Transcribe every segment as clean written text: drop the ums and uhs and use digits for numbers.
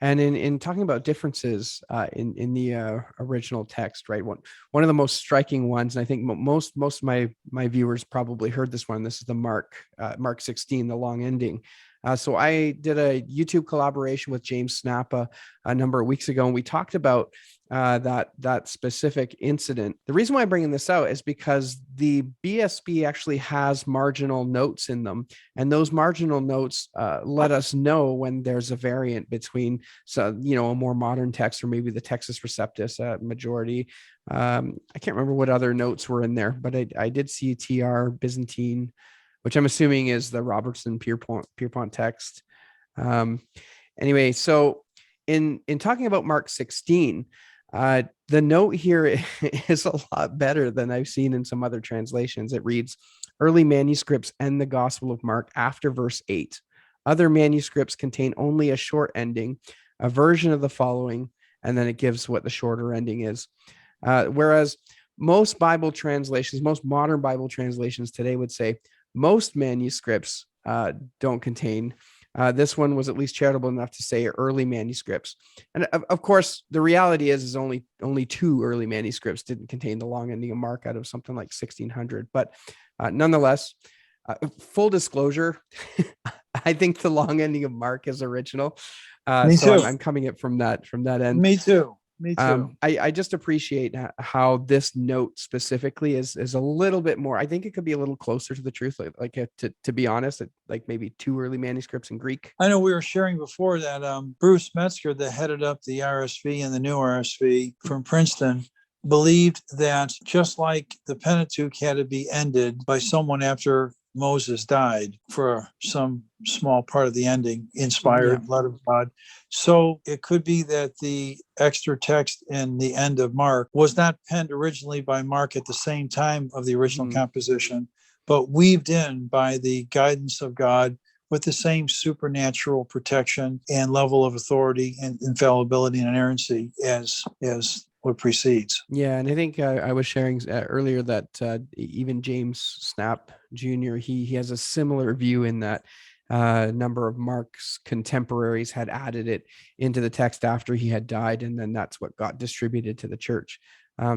And in talking about differences in the original text, right? One of the most striking ones, and I think most of my viewers probably heard this one. This is the Mark 16, the long ending. So I did a YouTube collaboration with James Snappa a number of weeks ago, and we talked about that specific incident. The reason why I'm bringing this out is because the BSB actually has marginal notes in them, and those marginal notes let us know when there's a variant between, a more modern text or maybe the Textus Receptus majority. I can't remember what other notes were in there, but I did see TR Byzantine, which I'm assuming is the Robertson Pierpont text. Anyway, so in talking about Mark 16, the note here is a lot better than I've seen in some other translations. It reads, early manuscripts end the Gospel of Mark after verse 8. Other manuscripts contain only a short ending, a version of the following, and then it gives what the shorter ending is. Whereas most Bible translations, most modern Bible translations today would say most manuscripts don't contain. This one was at least charitable enough to say early manuscripts. And of course, the reality is only 2 early manuscripts didn't contain the long ending of Mark out of something like 1600. But nonetheless, full disclosure, I think the long ending of Mark is original. Me So too. I'm coming at from that end. Me too. Me too. I just appreciate how this note specifically is a little bit more. I think it could be a little closer to the truth. To be honest, like maybe 2 early manuscripts in Greek. I know we were sharing before that Bruce Metzger, that headed up the RSV and the new RSV from Princeton, believed that just like the Pentateuch had to be ended by someone after Moses died for some small part of the ending, inspired, led of God. So it could be that the extra text in the end of Mark was not penned originally by Mark at the same time of the original composition, but weaved in by the guidance of God with the same supernatural protection and level of authority and infallibility and inerrancy as what precedes. Yeah, and I think I was sharing earlier that even James Snap Jr., he has a similar view in that number of Mark's contemporaries had added it into the text after he had died, and then that's what got distributed to the church.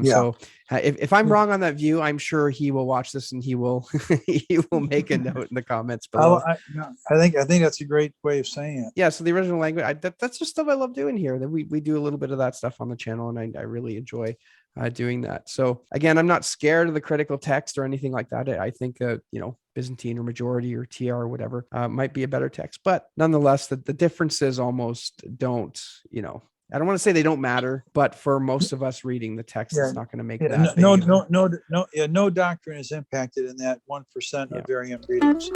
So if I'm wrong on that view, I'm sure he will watch this and he will he will make a note in the comments below. I think that's a great way of saying it. Yeah, so the original language, that's just stuff I love doing here. That we do a little bit of that stuff on the channel, and I really enjoy doing that. So again, I'm not scared of the critical text or anything like that. I think Byzantine or majority or TR or whatever might be a better text, but nonetheless, the differences almost don't, I don't want to say they don't matter, but for most of us reading the text, it's not going to make that. No doctrine is impacted in that 1% of variant readings.